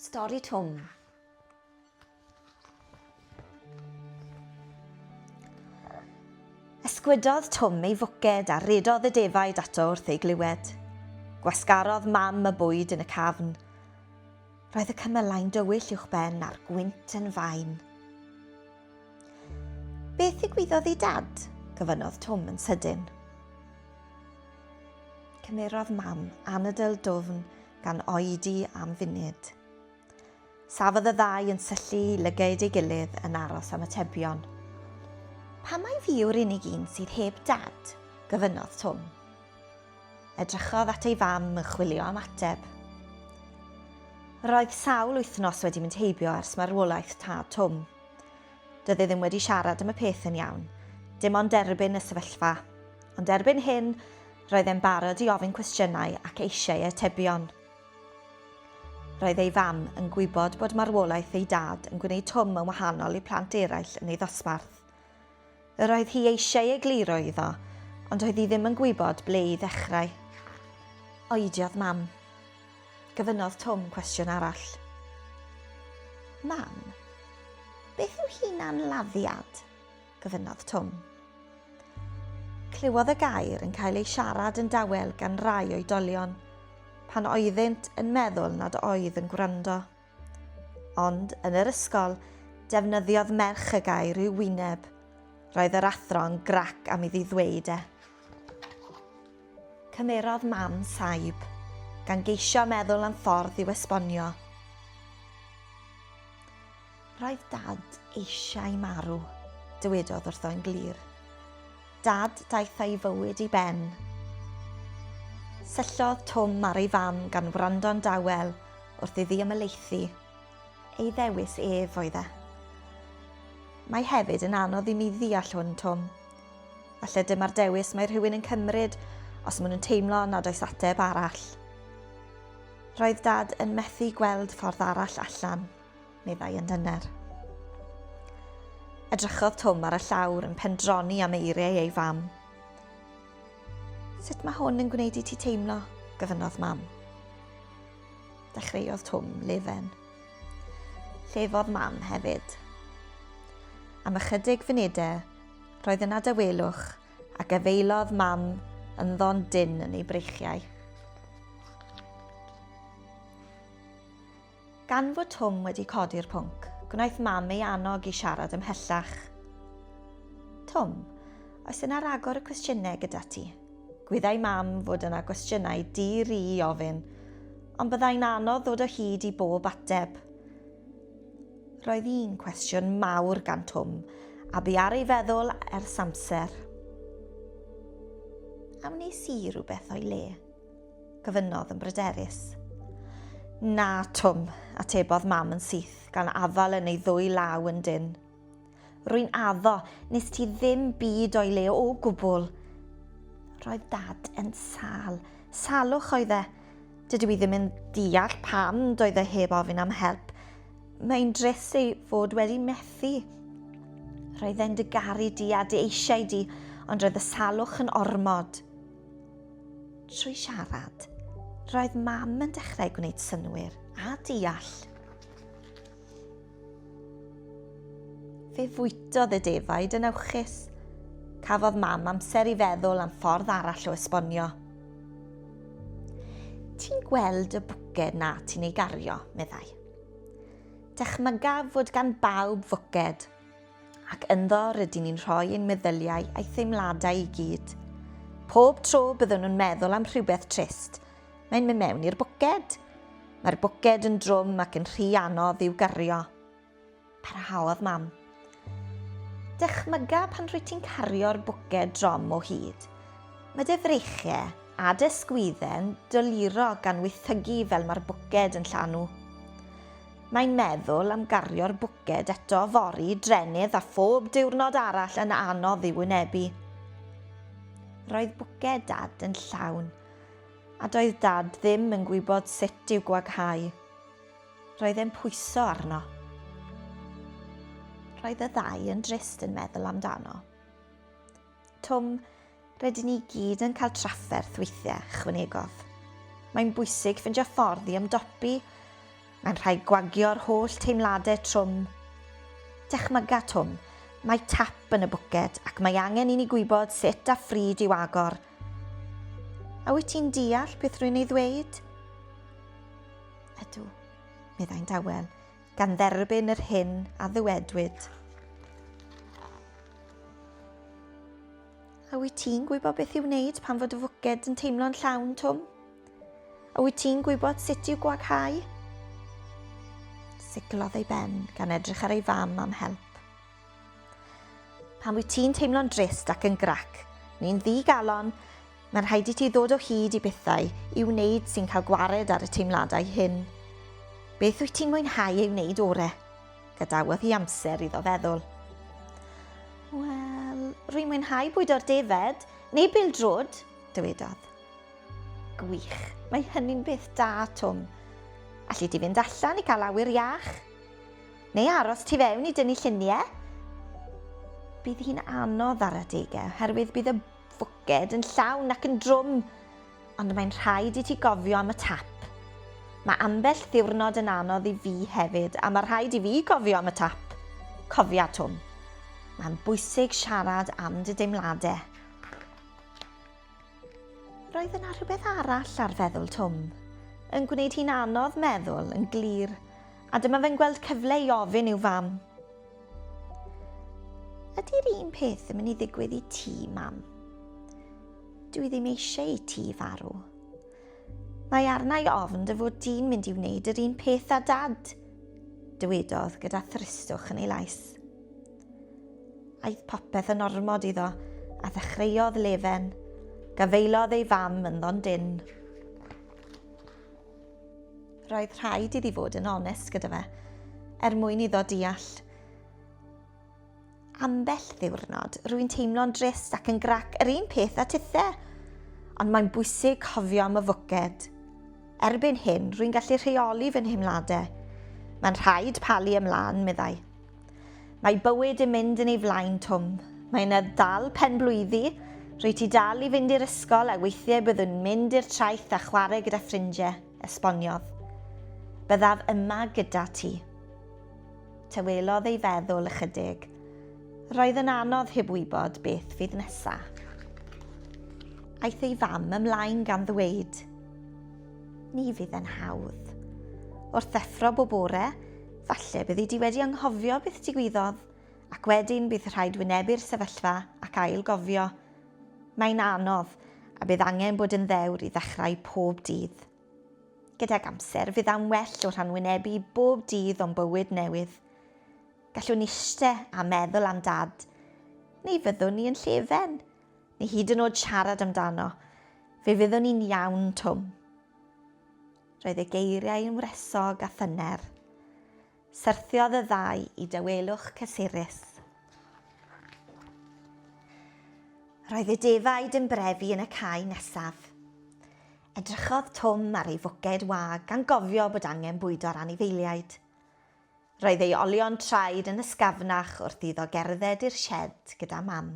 Stori Twm. Ysgwydodd Twm ei fwced a redodd y defaid ato wrth ei glywed. Gwasgarodd mam y bwyd yn y cafn. Roedd y cymylau'n dywyll uwch ben a'r gwynt yn fain. Beth ddigwyddodd i dad? Gyfynnodd Twm yn sydyn. Cymerodd mam anadl dwfn gan oedi am funud. Safodd y ddau yn syllu lygaid ei gilydd yn aros am atebion. Pa mai fi yw'r unig un sydd heb dad? Gyfynnodd Twm. Edrychodd at ei fam yn chwilio am ateb. Roedd sawl wythnos wedi mynd heibio ers marwolaeth tad Twm. Doedd e ddim wedi siarad am y peth yn iawn, dim ond derbyn y sefyllfa, ond erbyn hyn roedd e'n barod i ofyn cwestiynau ac eisiau atebion. Roedd ei fam yn gwybod bod marwolaeth ei dad yn gwneud Twm yn wahanol i plant eraill yn ei ddosbarth. Roedd hi eisiau egluro iddo, ond oedd hi ddim yn gwybod ble i ddechrau. Oediodd mam. Gyfynnodd Twm cwestiwn arall. Mam, beth yw hunanladdiad? Gyfynnodd Twm. Clywodd y gair yn cael ei siarad yn dawel gan rai oedolion, pan oeddynt yn meddwl nad oedd yn gwrando. Ond yn yr ysgol, defnyddiodd merch y gair i'w wyneb. Roedd yr athro'n grac am iddi ddweud e. Cymerodd mam saib, gan geisio meddwl am ffordd i'w esbonio. Roedd dad eisiau marw, dywedodd wrtho'n glir. Dad daeth ei fywyd i ben. Syllodd Twm ar ei fam gan wrando'n dawel wrth iddi ymyleithi. Ei ddewis ef oedd e. Mae hefyd yn anodd i mi ddeall hwn, Twm. Falle dyma'r dewis mae rhywun yn cymryd os maen nhw'n teimlo nad oes ateb arall. Roedd dad yn methu gweld ffordd arall allan, meddai yn dyner. Edrychodd Twm ar y llawr yn pendroni am eiriau ei fam. Sut mae hwn yn gwneud i ti teimlo? Gyfynnodd mam. Dechreuodd Twm lefen. Llefodd mam hefyd. Am ychydig funudau, roedd yna dywelwch ac efeilodd mam yn ddon dyn yn ei breichiau. Gan fod Twm wedi codi'r pwnc, gwnaeth mam ei annog i siarad ymhellach. Twm, oes yna ragor y cwestiynau gyda ti? Gwyddai mam fod yna gwestiynau di-ri i ofyn, ond byddai'n anodd ddod o hyd i bob ateb. Roedd un cwestiwn mawr gan Twm, a bu ar ei feddwl ers amser. Am wnes i rhywbeth o'i le? Gyfynnodd yn bryderus. Na, Twm, atebodd mam yn syth, gan afal yn ei ddwy law yn dyn. Rwy'n addo, nes ti ddim byd o'i le o gwbl. Roedd dad yn sal. Salwch oedd e. Dydw i ddim yn deall pam doedd e heb ofyn am help. Mae'n dris ei fod wedi methu. Roedd e'n dygaru di a dy eisiau di, ond roedd y salwch yn ormod. Trwy siarad, roedd mam yn dechrau gwneud synnwyr a deall. Fe fwytodd y defaid yn awchus. Cafodd mam amser i feddwl am ffordd arall o esbonio. Ti'n gweld y bwced na ti'n ei gario, meddai. Dychmyga fod gan bawb fwced, ac ynddo rydyn ni'n rhoi ein meddyliau a'i theimladau i gyd. Pob tro byddwn nhw'n meddwl am rhywbeth trist, mae'n mynd mewn i'r bwced. Mae'r bwced yn drwm ac yn rhy anodd i'w gario. Parhaodd mam. Dychmyga pan rwy ti'n cario'r bwced drom o hyd. Mae dy freichiau a dy sgwyddau'n doluro gan wythygu fel mae'r bwced yn llanw. Mae'n meddwl am gario'r bwced eto fori, drenydd a phob diwrnod arall yn anodd i wynebu. Roedd bwced dad yn llawn, a doedd dad ddim yn gwybod sut i'w gwaghau. Roedd e'n pwyso arno. Roedd y ddau yn drist yn meddwl amdano. Twm, rydyn ni gyd yn cael trafferth weithiau, chwynegodd. Mae'n bwysig ffindio ffordd i ymdopi. Mae'n rhaid gwagio'r holl teimladau trwm. Dychmyga Twm, mae tap yn y bwced ac mae angen i ni gwybod sut a phryd i'w agor. A wyt ti'n deall beth rwy'n ei ddweud? Ydw, meddai'n dawel, gan dderbyn yr hyn a ddywedwyd. A wyt ti'n gwybod beth i'w wneud pan fod y fwced yn teimlo'n llawn, Twm? A wyt ti'n gwybod sut i'w gwaghau? Siglodd ei ben gan edrych ar ei fam am help. Pan wyt ti'n teimlo'n drist ac yn grac, ni'n ddigalon, mae'n rhaid i ti ddod o hyd i bethau i wneud sy'n cael gwared ar y teimladau hyn. Beth wyt ti'n mwynhau ei wneud ore? Gadawodd hi amser iddo feddwl. Wel, rwy'n mwynhau bwydo'r defed, neu bêl-drod, dywedodd. Gwych, mae hynny'n beth da, Twm. Alli di fynd allan i gael awyr iach? Neu aros tu fewn i dynnu lluniau? Bydd hi'n anodd ar adegau, oherwydd bydd y fwced yn llawn ac yn drwm, ond mae'n rhaid i ti gofio am y tap. Mae ambell ddiwrnod yn anodd i fi hefyd, a mae rhaid i fi gofio am y tap. Cofia, Twm, mae'n bwysig siarad am dy deimladau. Roedd yna rhywbeth arall ar feddwl Twm, yn gwneud hi'n anodd meddwl yn glir, a dyma fe'n gweld cyfle i ofyn i'w fam. Ydy'r un peth yn mynd i ddigwydd i ti, Mam? Dwi ddim eisiau i ti farw. Mae arna i ofn dy fod di'n mynd i wneud yr un peth â Dad, dywedodd gyda thrystwch yn ei lais. Aeth popeth yn ormod iddo a ddechreuodd lefen, gafeilodd ei fam yn ddondyn. Roedd rhaid iddi fod yn onest gyda fe, mwyn iddo deall. Ambell ddiwrnod, rwy'n teimlo'n drist ac yn grac yr un peth a tithau, ond mae'n bwysig cofio am y fwced. Erbyn hyn, rwy'n gallu rheoli fy nhimladau. Mae'n rhaid palu ymlaen, meddai. Mae bywyd yn mynd yn ei flaen, Twm. Mae'n dal pen blwyddi, rwy ti dal i fynd i'r ysgol a weithiau byddwn mynd i'r traeth a chwarae gyda ffrindiau, esboniodd. Byddaf yma gyda ti. Tawelodd ei feddwl ychydig. Roedd yn anodd heb wybod beth fydd nesaf. Aeth ei fam ymlaen gan ddweud. Ni fydd yn hawdd. Wrth ddeffro bob bore, falle bydd di wedi anghofio beth digwyddodd, ac wedyn bydd rhaid wynebu'r sefyllfa ac ail gofio. Mae'n anodd, a bydd angen bod yn ddewr i ddechrau pob dydd. Gydag amser, fydd am well o rhanwynebu bob dydd o'n bywyd newydd. Gallwn eistedd a meddwl am Dad, neu fyddwn ni yn llefen, neu hyd yn oed siarad amdano. Fe fyddwn ni'n iawn, Twm. Roedd y geiriau yn wresog a thyner. Syrthiodd y ddau i dawelwch cysurus. Roedd y defaid yn brefi yn y cae nesaf. Edrychodd Twm ar ei fwced wag gan gofio bod angen bwydo'r anifeiliaid. Roedd ei olion traed yn ysgafnach wrth iddo gerdded i'r sied gyda Mam.